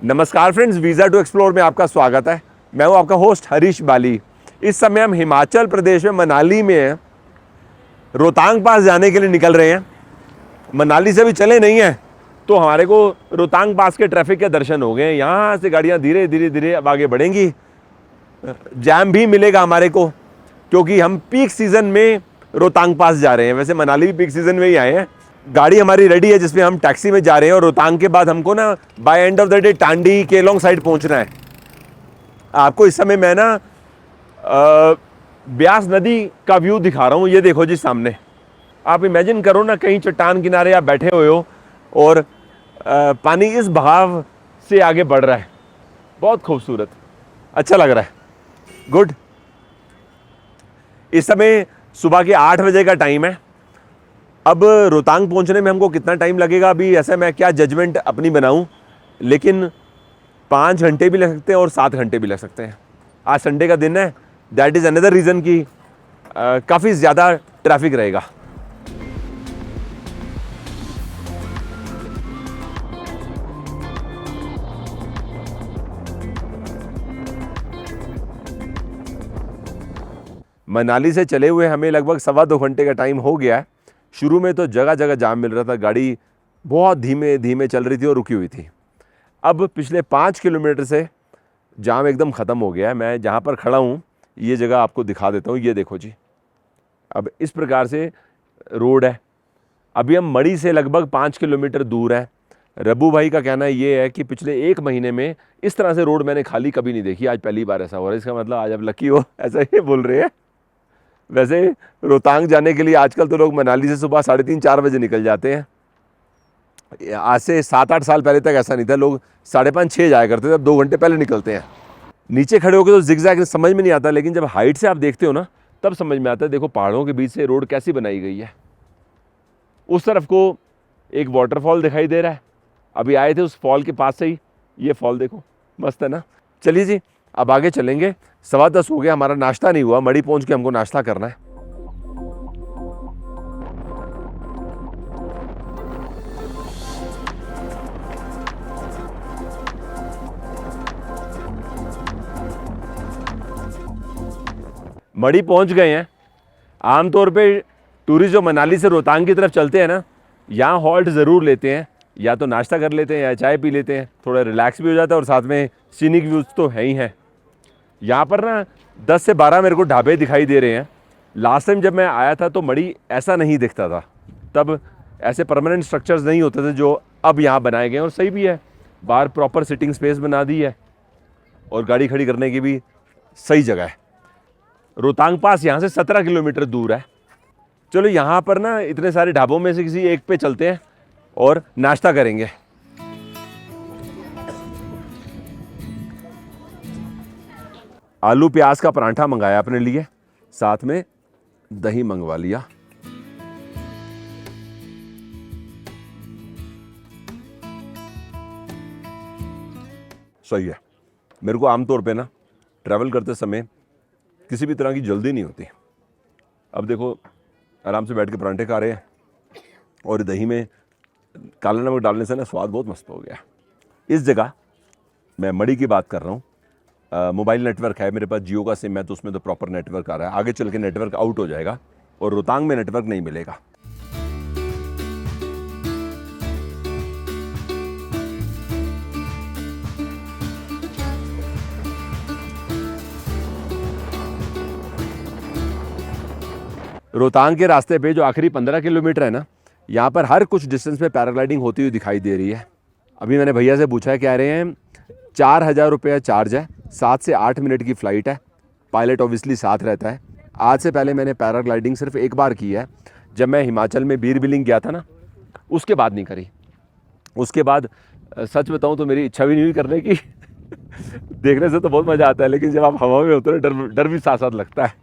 नमस्कार friends, visa to explore में आपका स्वागत है। मैं हूं आपका होस्ट हरीश बाली। इस समय हम हिमाचल प्रदेश में मनाली में हैं। रोहतांग पास जाने के लिए निकल रहे हैं। मनाली से भी चले नहीं हैं तो हमारे को रोहतांग पास के ट्रैफिक के दर्शन हो गए। यहाँ से गाड़ियाँ धीरे धीरे धीरे अब आगे बढ़ेंगी। जैम भी मिलेगा हमारे को क्योंकि हम पीक सीज़न में रोहतांग पास जा रहे हैं। वैसे मनाली भी पीक सीज़न में ही आए हैं। गाड़ी हमारी रेडी है जिसमें हम टैक्सी में जा रहे हैं और रोहतांग के बाद हमको ना by end of the day Tandi Keylong side पहुंचना है। आपको इस समय मैं ना ब्यास नदी का व्यू दिखा रहा हूँ। ये देखो जी सामने, आप इमेजिन करो ना कहीं चट्टान किनारे आप बैठे हुए हो और पानी इस बहाव से आगे बढ़ रहा है। बहुत खूबसूरत, अच्छा लग रहा है। गुड। इस समय सुबह के 8 बजे का टाइम है। अब रोहतांग पहुंचने में हमको कितना टाइम लगेगा अभी ऐसा मैं क्या जजमेंट अपनी बनाऊं, लेकिन 5 घंटे भी लग सकते हैं और 7 घंटे भी लग सकते हैं। आज संडे का दिन है, दैट इज़ अनदर रीज़न कि काफ़ी ज़्यादा ट्रैफिक रहेगा। मनाली से चले हुए हमें लगभग 1.25 घंटे का टाइम हो गया है। शुरू में तो जगह जगह जाम मिल रहा था, गाड़ी बहुत धीमे धीमे चल रही थी और रुकी हुई थी। अब पिछले 5 किलोमीटर से जाम एकदम ख़त्म हो गया है। मैं जहाँ पर खड़ा हूँ ये जगह आपको दिखा देता हूँ। ये देखो जी, अब इस प्रकार से रोड है। अभी हम मड़ी से लगभग 5 किलोमीटर दूर है। रब्बू भाई का कहना ये है कि पिछले 1 महीने में इस तरह से रोड मैंने खाली कभी नहीं देखी, आज पहली बार ऐसा हो रहा है। इसका मतलब आज आप लकी हो, ऐसा ही बोल रहे हैं। वैसे रोहतांग जाने के लिए आजकल तो लोग मनाली से सुबह 3:30-4 बजे निकल जाते हैं। आज से 7-8 साल पहले तक ऐसा नहीं था, लोग 5:30-6 जाया करते थे, अब 2 घंटे पहले निकलते हैं। नीचे खड़े होकर तो जिगजैग समझ में नहीं आता, लेकिन जब हाइट से आप देखते हो ना तब समझ में आता है। देखो पहाड़ों के बीच से रोड कैसी बनाई गई है। उस तरफ को एक वाटरफॉल दिखाई दे रहा है, अभी आए थे उस फॉल के पास से ही। ये फॉल देखो, मस्त है ना। चलिए जी अब आगे चलेंगे। 10:15 हो गया, हमारा नाश्ता नहीं हुआ। मड़ी पहुंच के हमको नाश्ता करना है। मड़ी पहुंच गए हैं। आमतौर पे टूरिस्ट जो मनाली से रोहतांग की तरफ चलते हैं ना, यहाँ हॉल्ट ज़रूर लेते हैं, या तो नाश्ता कर लेते हैं या चाय पी लेते हैं, थोड़ा रिलैक्स भी हो जाता है और साथ में सीनिक व्यूज़ तो है ही हैं। यहाँ पर ना 10 से 12 मेरे को ढाबे दिखाई दे रहे हैं। लास्ट टाइम जब मैं आया था तो मड़ी ऐसा नहीं दिखता था, तब ऐसे परमानेंट स्ट्रक्चर्स नहीं होते थे जो अब यहाँ बनाए गए हैं। और सही भी है, बाहर प्रॉपर सिटिंग स्पेस बना दी है और गाड़ी खड़ी करने की भी सही जगह है। रोहतांग पास यहाँ से 17 किलोमीटर दूर है। चलो यहाँ पर ना इतने सारे ढाबों में से किसी एक पे चलते हैं और नाश्ता करेंगे। आलू प्याज का परांठा मंगाया अपने लिए, साथ में दही मंगवा लिया। सही है। मेरे को आमतौर पे ना ट्रैवल करते समय किसी भी तरह की जल्दी नहीं होती। अब देखो आराम से बैठ के परांठे खा रहे हैं और दही में काला नमक डालने से ना स्वाद बहुत मस्त हो गया। इस जगह मैं मड़ी की बात कर रहा हूँ। मोबाइल नेटवर्क है मेरे पास, जियो का सिम है, तो उसमें तो प्रॉपर नेटवर्क आ रहा है। आगे चल के नेटवर्क आउट हो जाएगा और रोहतांग में नेटवर्क नहीं मिलेगा। रोहतांग के रास्ते पे जो आखिरी 15 किलोमीटर है ना, यहाँ पर हर कुछ डिस्टेंस पे पैराग्लाइडिंग होती हुई दिखाई दे रही है। अभी मैंने भैया से पूछा है, कह रहे हैं 4,000 रुपया चार्ज है, 7 से 8 मिनट की फ़्लाइट है, पायलट ऑब्वियसली साथ रहता है। आज से पहले मैंने पैराग्लाइडिंग सिर्फ एक बार की है, जब मैं हिमाचल में बीर बिलिंग गया था ना, उसके बाद नहीं करी। उसके बाद सच बताऊँ तो मेरी इच्छा भी नहीं हुई करने की। देखने से तो बहुत मज़ा आता है, लेकिन जब आप हवा में होते हो डर भी साथ साथ लगता है।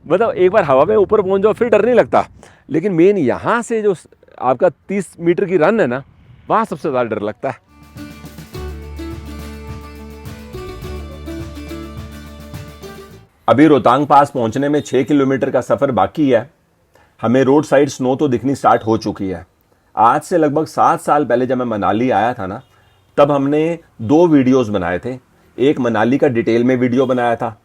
मतलब एक बार हवा में ऊपर पहुंच जाओ फिर डर नहीं लगता, लेकिन मेन यहाँ से जो आपका 30 मीटर की रन है ना, वहाँ सबसे ज़्यादा डर लगता है। अभी रोहतांग पास पहुंचने में 6 किलोमीटर का सफ़र बाकी है। हमें रोड साइड स्नो तो दिखनी स्टार्ट हो चुकी है। आज से लगभग 7 साल पहले जब मैं मनाली आया था ना, तब हमने 2 वीडियोस बनाए थे, एक मनाली का डिटेल में वीडियो बनाया था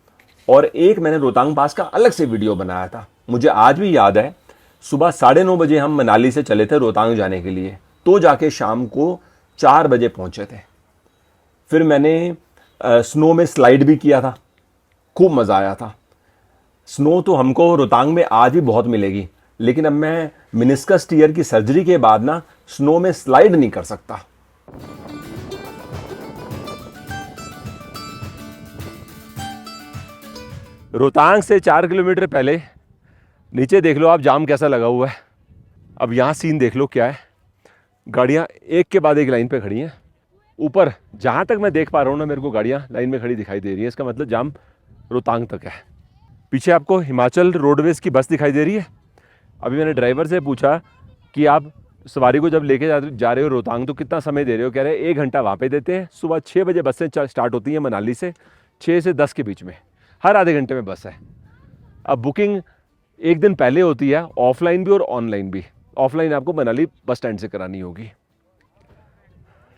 और एक मैंने रोहतांग पास का अलग से वीडियो बनाया था। मुझे आज भी याद है, सुबह 9:30 बजे हम मनाली से चले थे रोहतांग जाने के लिए, तो जाके शाम को 4 बजे पहुंचे थे। फिर मैंने स्नो में स्लाइड भी किया था, खूब मज़ा आया था। स्नो तो हमको रोहतांग में आज भी बहुत मिलेगी, लेकिन अब मैं मेनिस्कस टीयर की सर्जरी के बाद ना स्नो में स्लाइड नहीं कर सकता। रोहतांग से 4 किलोमीटर पहले नीचे देख लो आप जाम कैसा लगा हुआ है। अब यहाँ सीन देख लो क्या है, गाड़ियाँ एक के बाद एक लाइन पे खड़ी हैं। ऊपर जहाँ तक मैं देख पा रहा हूँ ना, मेरे को गाड़ियाँ लाइन में खड़ी दिखाई दे रही है। इसका मतलब जाम रोहतांग तक है। पीछे आपको हिमाचल रोडवेज की बस दिखाई दे रही है। अभी मैंने ड्राइवर से पूछा कि आप सवारी को जब लेके जा रहे हो रोहतांग तो कितना समय दे रहे हो? कह रहे 1 घंटा वहाँ पे देते हैं। सुबह 6 बजे बसें स्टार्ट होती हैं मनाली से, 6 से 10 के बीच में, हर आधे घंटे में बस है। अब बुकिंग एक दिन पहले होती है, ऑफलाइन भी और ऑनलाइन भी। ऑफलाइन आपको मनाली बस स्टैंड से करानी होगी।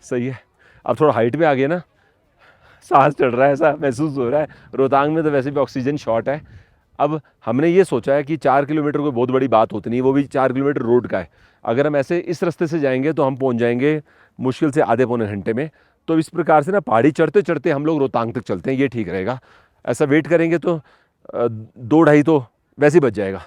सही है। अब थोड़ा हाइट में आ गया ना, सांस चढ़ रहा है, ऐसा महसूस हो रहा है। रोहतांग में तो वैसे भी ऑक्सीजन शॉर्ट है। अब हमने ये सोचा है कि 4 किलोमीटर कोई बहुत बड़ी बात होती नहीं, वो भी 4 किलोमीटर रोड का है। अगर हम ऐसे इस रास्ते से जाएंगे तो हम पहुंच जाएंगे मुश्किल से आधे पौने घंटे में। तो इस प्रकार से ना पहाड़ी चढ़ते चढ़ते हम लोग रोहतांग तक चलते हैं, ये ठीक रहेगा। ऐसा वेट करेंगे तो 2-2.5 तो वैसे ही बच जाएगा।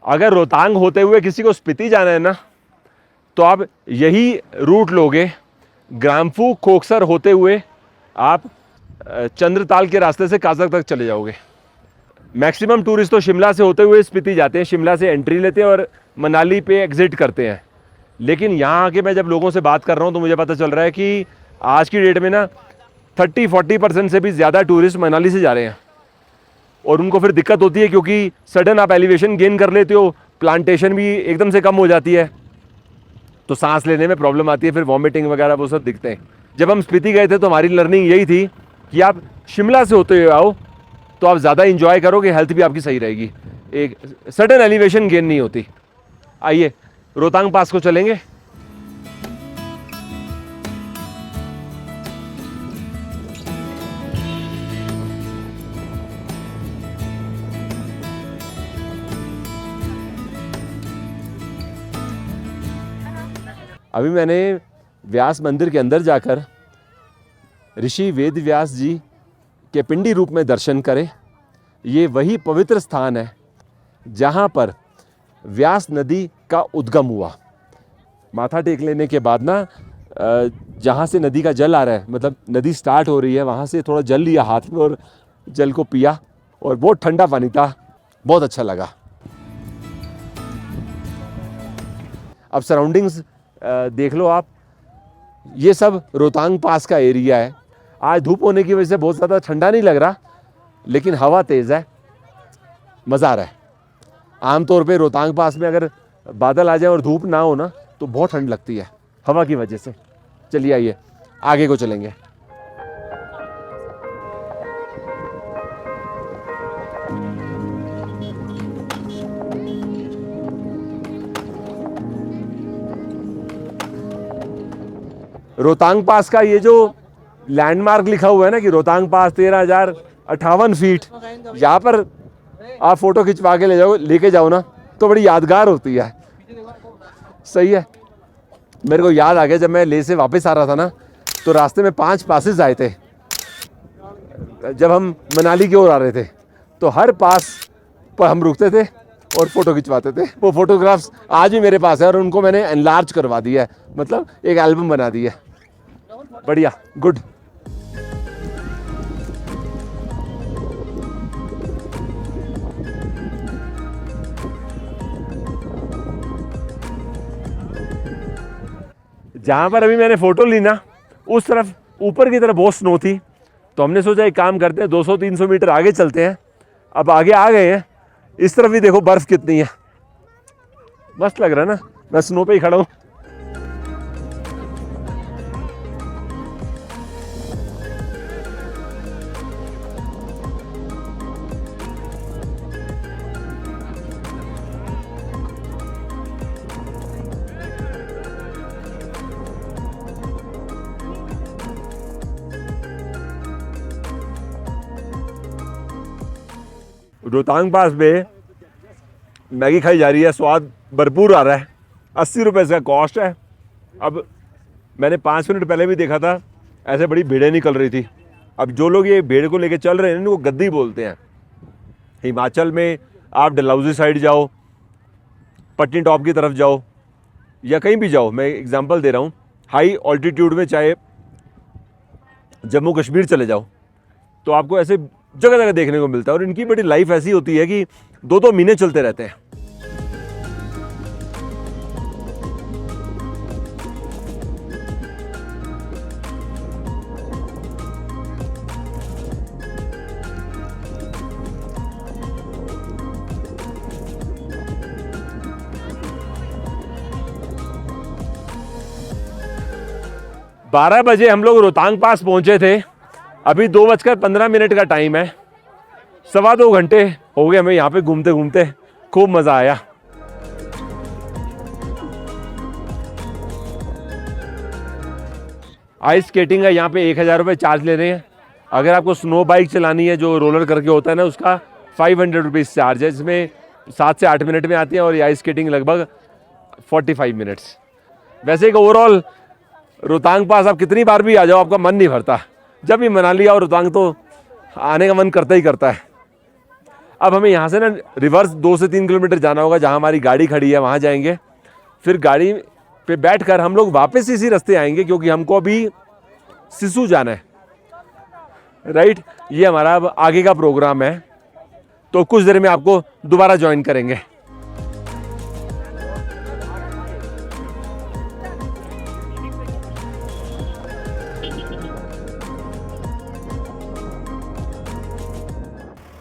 अगर रोहतांग होते हुए किसी को स्पीति जाना है ना, तो आप यही रूट लोगे। ग्राम्फू खोखसर होते हुए आप चंद्रताल के रास्ते से काजक तक चले जाओगे। मैक्सिमम टूरिस्ट तो शिमला से होते हुए स्पीति जाते हैं, शिमला से एंट्री लेते हैं और मनाली पे एग्जिट करते हैं। लेकिन यहाँ आके मैं जब लोगों से बात कर रहा हूँ तो मुझे पता चल रहा है कि आज की डेट में ना 30-40% से भी ज़्यादा टूरिस्ट मनाली से जा रहे हैं। और उनको फिर दिक्कत होती है क्योंकि सडन आप एलिवेशन गेन कर लेते हो, प्लांटेशन भी एकदम से कम हो जाती है, तो सांस लेने में प्रॉब्लम आती है, फिर वॉमिटिंग वगैरह वो सब दिखते हैं। जब हम स्पीति गए थे तो हमारी लर्निंग यही थी कि आप शिमला से होते हुए आओ तो आप ज़्यादा इंजॉय करोगे, हेल्थ भी आपकी सही रहेगी, एक सडन एलिवेशन गेन नहीं होती। आइए रोहतांग पास को चलेंगे। अभी मैंने व्यास मंदिर के अंदर जाकर ऋषि वेद व्यास जी के पिंडी रूप में दर्शन करे। ये वही पवित्र स्थान है जहाँ पर व्यास नदी का उद्गम हुआ। माथा टेक लेने के बाद ना जहाँ से नदी का जल आ रहा है, मतलब नदी स्टार्ट हो रही है, वहाँ से थोड़ा जल लिया हाथ में और जल को पिया और बहुत ठंडा पानी था, बहुत अच्छा लगा। अब सराउंडिंग्स देख लो आप, ये सब रोहतांग पास का एरिया है। आज धूप होने की वजह से बहुत ज़्यादा ठंडा नहीं लग रहा, लेकिन हवा तेज़ है, मज़ा आ रहा है। आमतौर पे रोहतांग पास में अगर बादल आ जाए और धूप ना हो ना तो बहुत ठंड लगती है हवा की वजह से। चलिए आइए आगे को चलेंगे। रोहतांग पास का ये जो लैंडमार्क लिखा हुआ है ना कि रोहतांग पास 13,058 फीट, यहाँ पर आप फोटो खिंचवा के लेके जाओ ना तो बड़ी यादगार होती है। सही है। मेरे को याद आ गया जब मैं ले से वापस आ रहा था ना तो रास्ते में 5 पासेस आए थे। जब हम मनाली की ओर आ रहे थे तो हर पास पर हम रुकते थे और फोटो खिंचवाते थे। वो फोटोग्राफ्स आज भी मेरे पास है और उनको मैंने एनलार्ज करवा दिया है, मतलब एक एल्बम बना दी है। बढ़िया, गुड। जहाँ पर अभी मैंने फ़ोटो ली ना उस तरफ ऊपर की तरफ बहुत स्नो थी, तो हमने सोचा एक काम करते हैं 200-300 मीटर आगे चलते हैं। अब आगे आ गए हैं, इस तरफ भी देखो बर्फ़ कितनी है, मस्त लग रहा है ना। मैं स्नो पे ही खड़ा हूँ। रोहतांग पास में मैगी खाई जा रही है, स्वाद भरपूर आ रहा है। 80 रुपये इसका कॉस्ट है। अब मैंने 5 मिनट पहले भी देखा था, ऐसे बड़ी भीड़ें निकल रही थी। अब जो लोग ये भीड़ को लेके चल रहे हैं इनको गद्दी बोलते हैं। हिमाचल में आप डलहौजी साइड जाओ, पटनी टॉप की तरफ जाओ या कहीं भी जाओ, मैं एग्जांपल दे रहा हूँ, हाई ऑल्टीट्यूड में चाहे जम्मू कश्मीर चले जाओ तो आपको ऐसे जगह जगह देखने को मिलता है। और इनकी बड़ी लाइफ ऐसी होती है कि 2-2 महीने चलते रहते हैं। बारह बजे हम लोग रोहतांग पास पहुंचे थे। अभी 2:15 का टाइम है। 2.25 घंटे हो गए हमें यहाँ पे घूमते घूमते। खूब मज़ा आया। आइस स्केटिंग का यहाँ पे 1000 रुपये चार्ज ले रहे हैं। अगर आपको स्नो बाइक चलानी है जो रोलर करके होता है ना, उसका 500 रुपीज़ चार्ज है, जिसमें 7 से 8 मिनट में आती है। और ये आइस स्केटिंग लगभग 45 मिनट्स। वैसे एक ओवरऑल रोहतांग पास आप कितनी बार भी आ जाओ आपका मन नहीं भरता। जब भी मनाली आओ रोहतांग तो आने का मन करता ही करता है। अब हमें यहाँ से ना रिवर्स 2 से 3 किलोमीटर जाना होगा, जहाँ हमारी गाड़ी खड़ी है वहाँ जाएंगे। फिर गाड़ी पे बैठकर हम लोग वापस इसी रास्ते आएंगे, क्योंकि हमको अभी सिसु जाना है। राइट, ये हमारा अब आगे का प्रोग्राम है। तो कुछ देर में आपको दोबारा ज्वाइन करेंगे।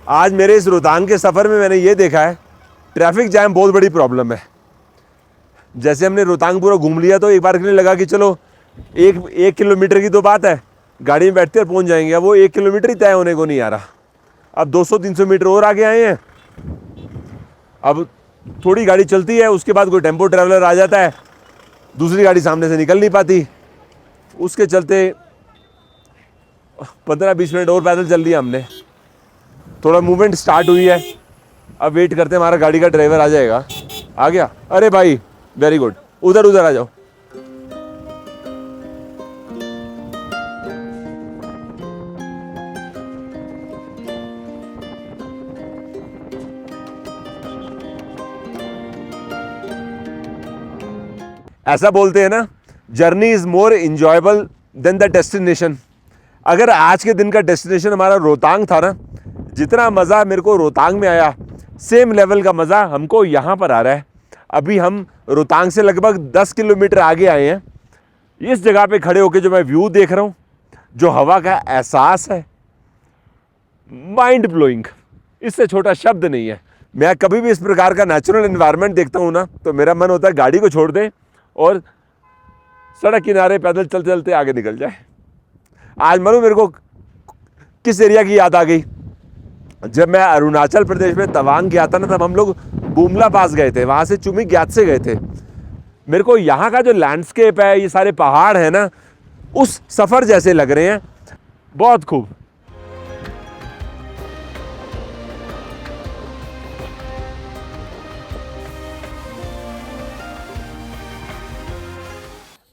आज मेरे इस रोहतांग के सफ़र में मैंने ये देखा है, ट्रैफिक जैम बहुत बड़ी प्रॉब्लम है। जैसे हमने रोहतांग पूरा घूम लिया तो एक बार के लिए लगा कि चलो एक किलोमीटर की तो बात है, गाड़ी में बैठते और पहुंच जाएंगे। अब वो 1 किलोमीटर ही तय होने को नहीं आ रहा। अब 200-300 मीटर और आगे आए हैं। अब थोड़ी गाड़ी चलती है, उसके बाद कोई टेम्पो ट्रैवलर आ जाता है, दूसरी गाड़ी सामने से निकल नहीं पाती। उसके चलते 15-20 मिनट और पैदल चल लिया हमने। थोड़ा मूवमेंट स्टार्ट हुई है। अब वेट करते हैं, हमारा गाड़ी का ड्राइवर आ जाएगा। आ गया? अरे भाई वेरी गुड, उधर आ जाओ। ऐसा बोलते हैं ना, journey is more enjoyable than the destination. अगर आज के दिन का डेस्टिनेशन हमारा रोहतांग था ना, जितना मज़ा मेरे को रोहतांग में आया, सेम लेवल का मज़ा हमको यहाँ पर आ रहा है। अभी हम रोहतांग से लगभग 10 किलोमीटर आगे आए हैं। इस जगह पे खड़े होकर जो मैं व्यू देख रहा हूँ, जो हवा का एहसास है, माइंड ब्लोइंग। इससे छोटा शब्द नहीं है। मैं कभी भी इस प्रकार का नेचुरल एनवायरनमेंट देखता हूँ ना, तो मेरा मन होता है गाड़ी को छोड़ दें और सड़क किनारे पैदल चलते चलते आगे निकल जाए। आज मालूम मेरे को किस एरिया की याद आ गई? जब मैं अरुणाचल प्रदेश में तवांग गया था ना, तब हम लोग बुमला पास गए थे, वहाँ से चुमी ग्यात से गए थे। मेरे को यहाँ का जो लैंडस्केप है, ये सारे पहाड़ है ना, उस सफ़र जैसे लग रहे हैं। बहुत खूब।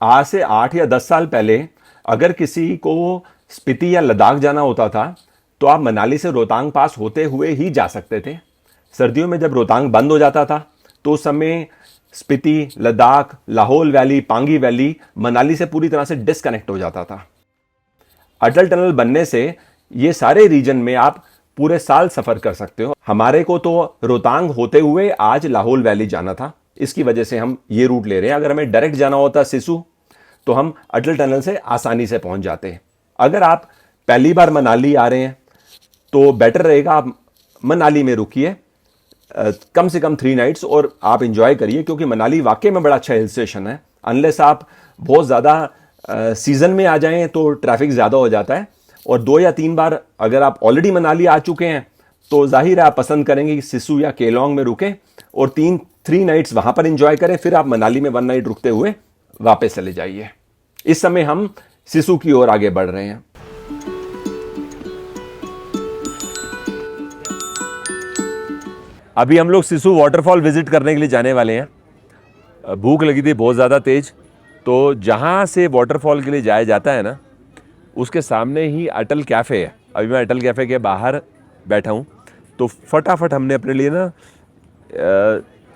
आज से 8 या 10 साल पहले अगर किसी को स्पीति या लद्दाख जाना होता था तो आप मनाली से रोहतांग पास होते हुए ही जा सकते थे। सर्दियों में जब रोहतांग बंद हो जाता था तो उस समय स्पीति, लद्दाख, लाहौल वैली, पांगी वैली मनाली से पूरी तरह से डिस्कनेक्ट हो जाता था। अटल टनल बनने से ये सारे रीजन में आप पूरे साल सफ़र कर सकते हो। हमारे को तो रोहतांग होते हुए आज लाहौल वैली जाना था, इसकी वजह से हम ये रूट ले रहे हैं। अगर हमें डायरेक्ट जाना होता सिसु तो हम अटल टनल से आसानी से पहुंच जाते हैं। अगर आप पहली बार मनाली आ रहे हैं तो बेटर रहेगा आप मनाली में रुकिए, कम से कम 3 नाइट्स, और आप इंजॉय करिए, क्योंकि मनाली वाकई में बड़ा अच्छा हिल स्टेशन है। अनलेस आप बहुत ज़्यादा सीज़न में आ जाएं तो ट्रैफिक ज़्यादा हो जाता है। और 2 या 3 बार अगर आप ऑलरेडी मनाली आ चुके हैं तो जाहिर है आप पसंद करेंगे कि सिसु या केलोंग में रुकें और 3 नाइट्स वहाँ पर इंजॉय करें। फिर आप मनाली में 1 नाइट रुकते हुए वापस चले जाइए। इस समय हम सिसु की ओर आगे बढ़ रहे हैं। अभी हम लोग सिसु वाटरफॉल विजिट करने के लिए जाने वाले हैं। भूख लगी थी बहुत ज़्यादा तेज, तो जहाँ से वाटरफॉल के लिए जाया जाता है ना, उसके सामने ही अटल कैफ़े है। अभी मैं अटल कैफ़े के बाहर बैठा हूँ, तो फटाफट हमने अपने लिए ना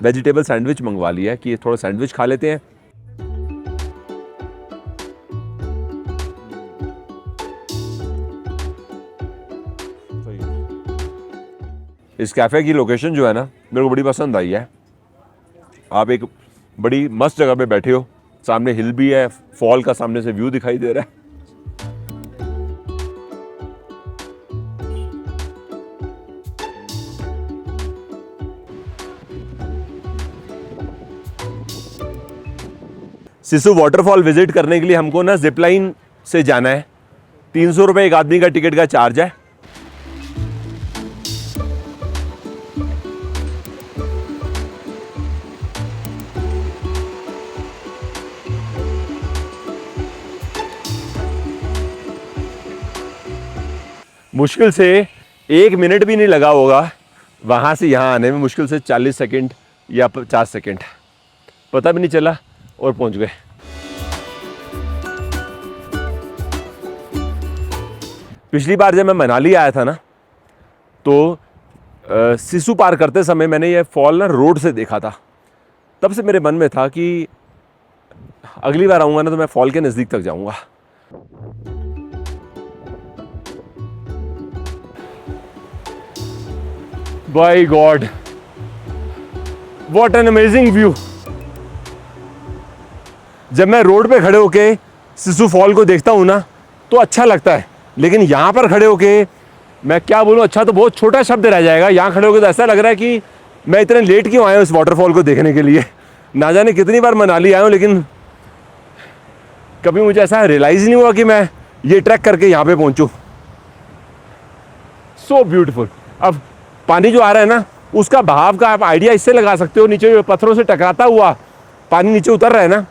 वेजिटेबल सैंडविच मंगवा लिया कि थोड़ा सैंडविच खा लेते हैं। इस कैफ़े की लोकेशन जो है ना, मेरे को बड़ी पसंद आई है। आप एक बड़ी मस्त जगह पे बैठे हो, सामने हिल भी है, फॉल का सामने से व्यू दिखाई दे रहा है। सिसु वाटरफॉल विजिट करने के लिए हमको ना जिपलाइन से जाना है। 300 रुपये एक आदमी का टिकट का चार्ज है। मुश्किल से 1 मिनट भी नहीं लगा होगा वहाँ से यहाँ आने में, मुश्किल से 40 सेकंड या 50 सेकंड, पता भी नहीं चला और पहुँच गए। पिछली बार जब मैं मनाली आया था ना, तो सिसु पार करते समय मैंने ये फॉल ना रोड से देखा था। तब से मेरे मन में था कि अगली बार आऊँगा ना तो मैं फॉल के नज़दीक तक जाऊँगा। By god, what an amazing view. जब मैं रोड पे खड़े होके सिसु फॉल को देखता हूँ ना तो अच्छा लगता है, लेकिन यहाँ पर खड़े होके मैं क्या बोलूँ, अच्छा तो बहुत छोटा शब्द रह जाएगा। यहाँ खड़े होके तो ऐसा लग रहा है कि मैं इतने लेट क्यों आया हूँ इस वाटरफॉल को देखने के लिए। ना जाने कितनी बार मनाली आया हूँ, लेकिन कभी मुझे ऐसा रियलाइज़ नहीं हुआ कि मैं ये ट्रैक करके यहाँ पे पहुँचूँ। So beautiful. अब पानी जो आ रहा है ना, उसका बहाव का आप आइडिया इससे लगा सकते हो, नीचे पत्थरों से टकराता हुआ पानी नीचे उतर रहा है ना,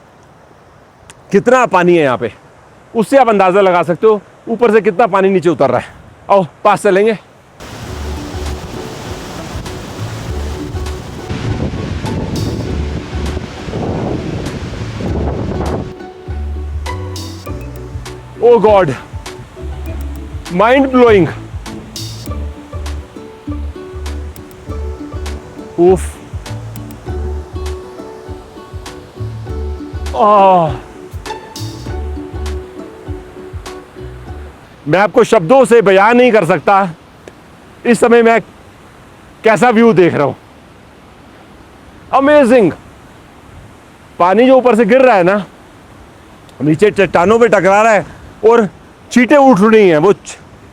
कितना पानी है यहाँ पे, उससे आप अंदाज़ा लगा सकते हो ऊपर से कितना पानी नीचे उतर रहा है। आओ पास चलेंगे। ओ गॉड, माइंड ब्लोइंग। उफ, मैं आपको शब्दों से बयान नहीं कर सकता इस समय मैं कैसा व्यू देख रहा हूं। अमेजिंग। पानी जो ऊपर से गिर रहा है ना, नीचे चट्टानों पे टकरा रहा है और छींटें उठ रही हैं। वो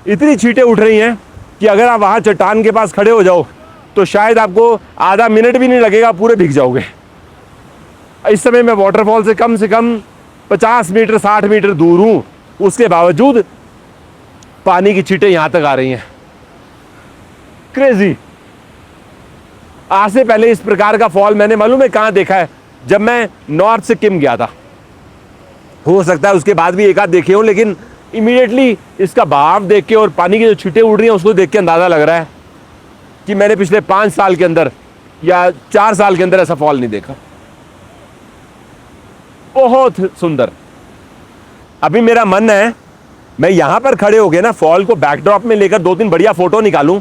इतनी छींटें उठ रही हैं कि अगर आप वहां चट्टान के पास खड़े हो जाओ तो शायद आपको आधा मिनट भी नहीं लगेगा, पूरे भीग जाओगे। इस समय मैं वाटरफॉल से कम 50 मीटर 60 मीटर दूर हूं, उसके बावजूद पानी की छींटें यहां तक आ रही हैं। क्रेजी। आज से पहले इस प्रकार का फॉल मैंने मालूम है कहां देखा है, जब मैं नॉर्थ सिक्किम गया था। हो सकता है उसके बाद भी एक आध देखे हो, लेकिन इमीडिएटली इसका बहाव देख के और पानी की जो छींटें उड़ रही हैं उसको देख के अंदाजा लग रहा है कि मैंने पिछले 5 साल के अंदर या 4 साल के अंदर ऐसा फॉल नहीं देखा। बहुत सुंदर। अभी मेरा मन है मैं यहां पर खड़े हो गए ना, फॉल को बैकड्रॉप में लेकर 2-3 बढ़िया फोटो निकालूं,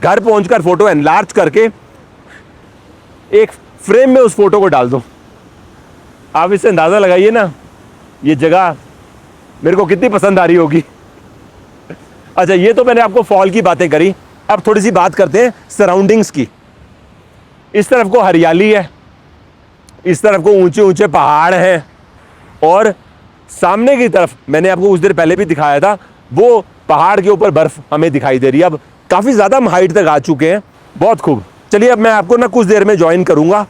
घर पहुंचकर फोटो एनलार्ज करके एक फ्रेम में उस फोटो को डाल दूं। आप इससे अंदाजा लगाइए ना ये जगह मेरे को कितनी पसंद आ रही होगी। अच्छा, ये तो मैंने आपको फॉल की बातें करी, अब थोड़ी सी बात करते हैं सराउंडिंग्स की। इस तरफ को हरियाली है, इस तरफ को ऊंचे ऊंचे पहाड़ हैं, और सामने की तरफ मैंने आपको कुछ देर पहले भी दिखाया था, वो पहाड़ के ऊपर बर्फ हमें दिखाई दे रही है। अब काफ़ी ज़्यादा हम हाइट तक आ चुके हैं, बहुत खूब। चलिए अब मैं आपको ना कुछ देर में ज्वाइन करूँगा।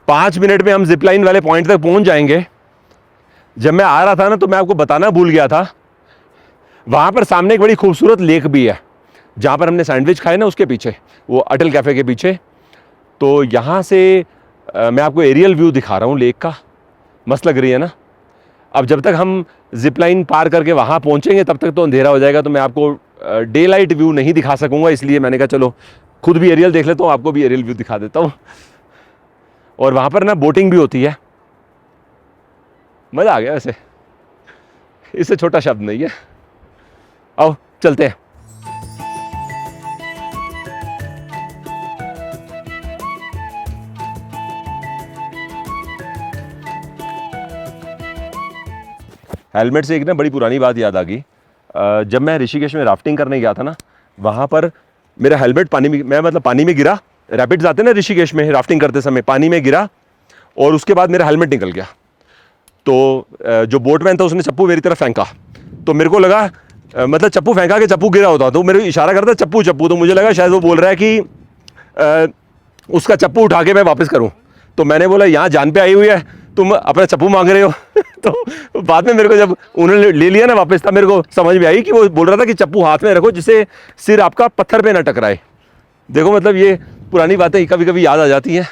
पाँच मिनट में हम जिपलाइन वाले पॉइंट तक पहुंच जाएंगे। जब मैं आ रहा था ना तो मैं आपको बताना भूल गया था, वहां पर सामने एक बड़ी खूबसूरत लेक भी है। जहाँ पर हमने सैंडविच खाए ना उसके पीछे, वो अटल कैफ़े के पीछे। तो यहाँ से मैं आपको एरियल व्यू दिखा रहा हूँ लेक का, मस्त लग रही है ना। अब जब तक हम जिप लाइन पार करके वहाँ पहुँचेंगे तब तक तो अंधेरा हो जाएगा, तो मैं आपको डे लाइट व्यू नहीं दिखा सकूँगा, इसलिए मैंने कहा चलो खुद भी एरियल देख लेता हूँ, आपको भी एरियल व्यू दिखा देता हूँ। और वहाँ पर ना बोटिंग भी होती है, मज़ा आ गया वैसे, इससे छोटा शब्द नहीं है। आओ चलते हैं। हेलमेट से एक ना बड़ी पुरानी बात याद आ गई। जब मैं ऋषिकेश में राफ्टिंग करने गया था ना, वहाँ पर मेरा हेलमेट पानी में, मैं मतलब पानी में गिरा, रैपिड्स आते ना ऋषिकेश में राफ्टिंग करते समय, पानी में गिरा और उसके बाद मेरा हेलमेट निकल गया। तो जो बोटमैन था उसने चप्पू मेरी तरफ फेंका, तो मेरे को लगा मतलब चप्पू फेंका के चप्पू गिरा होता, तो मेरे को इशारा करता चप्पू चप्पू, तो मुझे लगा शायद वो बोल रहा है कि उसका चप्पू उठा के मैं वापस करूँ। तो मैंने बोला यहाँ जान पे आई हुई है, तुम अपना चप्पू मांग रहे हो। तो बाद में मेरे को जब उन्होंने ले लिया ना वापस, तब मेरे को समझ में आई कि वो बोल रहा था कि चप्पू हाथ में रखो जिससे सिर आपका पत्थर पे ना टकराए। देखो मतलब ये पुरानी बातें कभी कभी याद आ जाती हैं।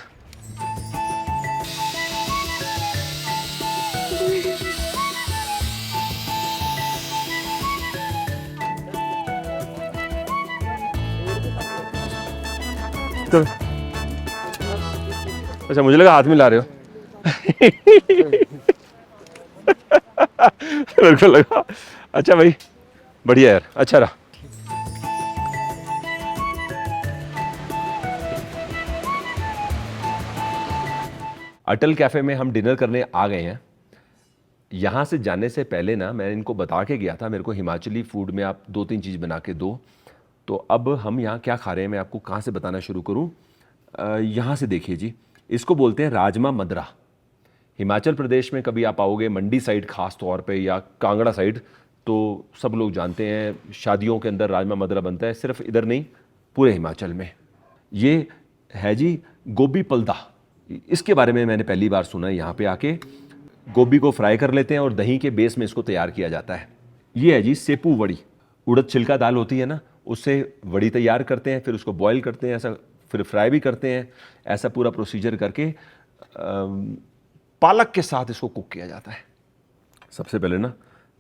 तो अच्छा, मुझे लगा हाथ में ला रहे हो। मेरे को लगा अच्छा भाई, बढ़िया यार, अच्छा रहा। अटल कैफे में हम डिनर करने आ गए हैं। यहाँ से जाने से पहले ना मैं इनको बता के गया था, मेरे को हिमाचली फूड में आप 2-3 चीज़ बना के दो। तो अब हम यहाँ क्या खा रहे हैं, मैं आपको कहाँ से बताना शुरू करूँ। यहाँ से देखिए जी, इसको बोलते हैं राजमा मदरा। हिमाचल प्रदेश में कभी आप आओगे मंडी साइड खास तौर पे या कांगड़ा साइड, तो सब लोग जानते हैं शादियों के अंदर राजमा मदरा बनता है, सिर्फ इधर नहीं पूरे हिमाचल में। ये है जी गोभी पलदा, इसके बारे में मैंने पहली बार सुना है। यहाँ पे आके गोभी को फ्राई कर लेते हैं और दही के बेस में इसको तैयार किया जाता है। ये है जी सेपू वड़ी, उड़द छिलका दाल होती है ना, उससे वड़ी तैयार करते हैं, फिर उसको बॉईल करते हैं, ऐसा फिर फ्राई भी करते हैं। ऐसा पूरा प्रोसीजर करके पालक के साथ इसको कुक किया जाता है। सबसे पहले ना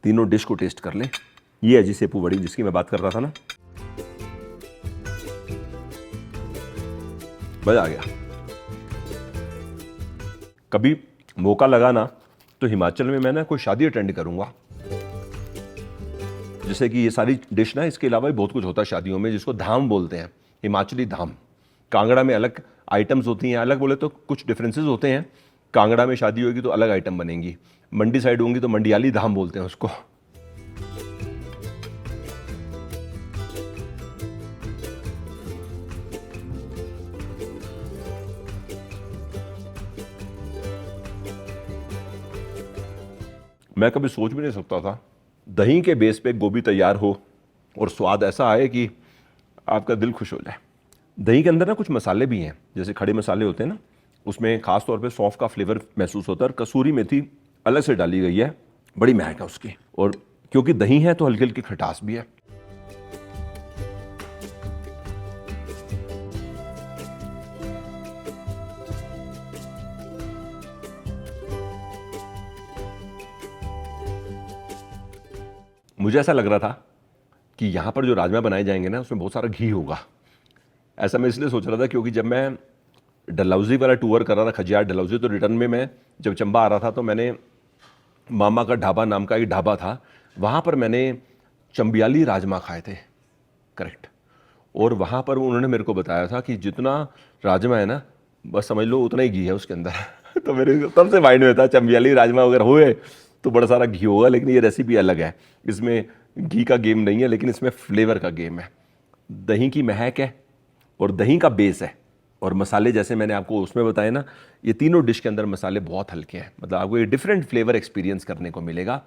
तीनों डिश को टेस्ट कर लें। ये है जी सेपू वड़ी जिसकी मैं बात कर रहा था ना, मजा आ गया। कभी मौका लगा ना तो हिमाचल में मैं ना कोई शादी अटेंड करूंगा, जैसे कि ये सारी डिश ना, इसके अलावा भी बहुत कुछ होता है शादियों में जिसको धाम बोलते हैं, हिमाचली धाम। कांगड़ा में अलग आइटम्स होती हैं, अलग बोले तो कुछ डिफरेंसेस होते हैं। कांगड़ा में शादी होगी तो अलग आइटम बनेंगी, मंडी साइड होंगी तो मंडियाली धाम बोलते हैं उसको। मैं कभी सोच भी नहीं सकता था दही के बेस पे गोभी तैयार हो और स्वाद ऐसा आए कि आपका दिल खुश हो जाए। दही के अंदर ना कुछ मसाले भी हैं, जैसे खड़े मसाले होते हैं ना, उसमें खास तौर पे सौंफ का फ्लेवर महसूस होता है और कसूरी मेथी अलग से डाली गई है, बड़ी महक है उसकी। और क्योंकि दही है तो हल्की हल्की खटास भी है। मुझे ऐसा लग रहा था कि यहाँ पर जो राजमा बनाए जाएंगे ना उसमें बहुत सारा घी होगा। ऐसा मैं इसलिए सोच रहा था क्योंकि जब मैं डलहौजी वाला टूर कर रहा था, खजियार डलहौजी, तो रिटर्न में मैं जब चंबा आ रहा था तो मैंने मामा का ढाबा नाम का एक ढाबा था, वहाँ पर मैंने चंबियाली राजमा खाए थे, करेक्ट। और वहाँ पर उन्होंने मेरे को बताया था कि जितना राजमा है ना, बस समझ लो उतना ही घी है उसके अंदर। तो मेरे तब से माइंड में था चंबियाली राजमा अगर हुए तो बड़ा सारा घी होगा, लेकिन ये रेसिपी अलग है, इसमें घी का गेम नहीं है, लेकिन इसमें फ्लेवर का गेम है। दही की महक है और दही का बेस है, और मसाले जैसे मैंने आपको उसमें बताए ना, ये तीनों डिश के अंदर मसाले बहुत हल्के हैं, मतलब आपको ये डिफरेंट फ्लेवर एक्सपीरियंस करने को मिलेगा।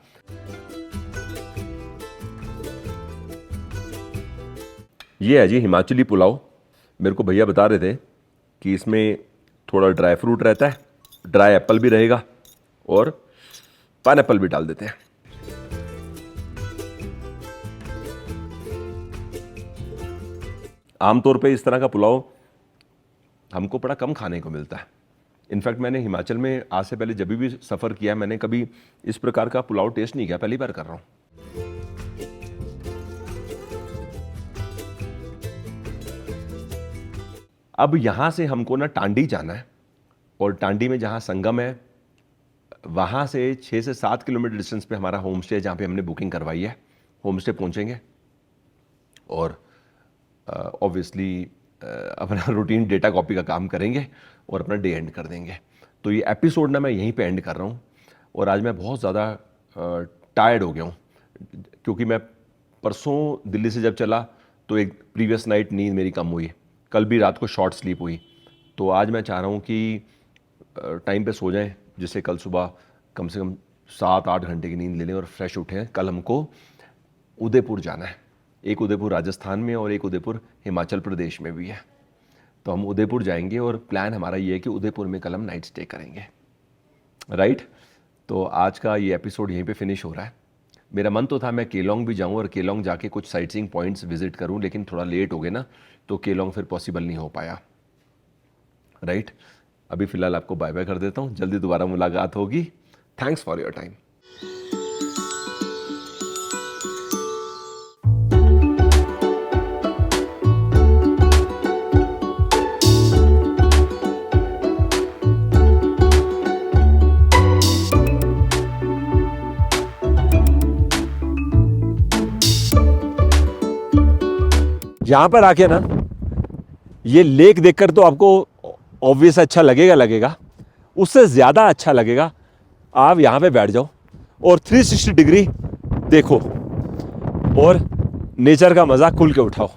ये है जी हिमाचली पुलाव। मेरे को भैया बता रहे थे कि इसमें थोड़ा ड्राई फ्रूट रहता है, ड्राई एप्पल भी रहेगा और पाइनएप्पल भी डाल देते हैं। आमतौर पे इस तरह का पुलाव हमको बड़ा कम खाने को मिलता है। इनफैक्ट मैंने हिमाचल में आज से पहले जब भी सफ़र किया मैंने कभी इस प्रकार का पुलाव टेस्ट नहीं किया, पहली बार कर रहा हूँ। अब यहाँ से हमको ना टांडी जाना है और टांडी में जहाँ संगम है वहाँ से 6 से 7 किलोमीटर डिस्टेंस पे हमारा होम स्टे है जहाँ पे हमने बुकिंग करवाई है। होम स्टे पहुँचेंगे और ऑब्वियसली अपना रूटीन डेटा कॉपी का काम करेंगे और अपना डे एंड कर देंगे। तो ये एपिसोड ना मैं यहीं पे एंड कर रहा हूँ और आज मैं बहुत ज़्यादा टायर्ड हो गया हूँ क्योंकि मैं परसों दिल्ली से जब चला तो एक प्रीवियस नाइट नींद मेरी कम हुई, कल भी रात को शॉर्ट स्लीप हुई। तो आज मैं चाह रहा हूँ कि टाइम पे सो जाएं जिससे कल सुबह कम से कम 7-8 घंटे की नींद ले लें और फ्रेश उठें। कल हमको उदयपुर जाना है, एक उदयपुर राजस्थान में और एक उदयपुर हिमाचल प्रदेश में भी है। तो हम उदयपुर जाएंगे और प्लान हमारा ये है कि उदयपुर में कल हम नाइट स्टे करेंगे, राइट। तो आज का ये एपिसोड यहीं पे फिनिश हो रहा है। मेरा मन तो था मैं केलोंग भी जाऊं और केलोंग जाके कुछ साइट सीइंग पॉइंट्स विजिट करूं, लेकिन थोड़ा लेट हो गए ना तो केलोंग फिर पॉसिबल नहीं हो पाया, राइट। अभी फ़िलहाल आपको बाय बाय कर देता हूं, जल्दी दोबारा मुलाकात होगी। Thanks for your time. यहाँ पर आके ना ये लेक देखकर तो आपको ऑब्वियस अच्छा लगेगा, उससे ज़्यादा अच्छा लगेगा आप यहाँ पे बैठ जाओ और 360 डिग्री देखो और नेचर का मज़ा खुल के उठाओ।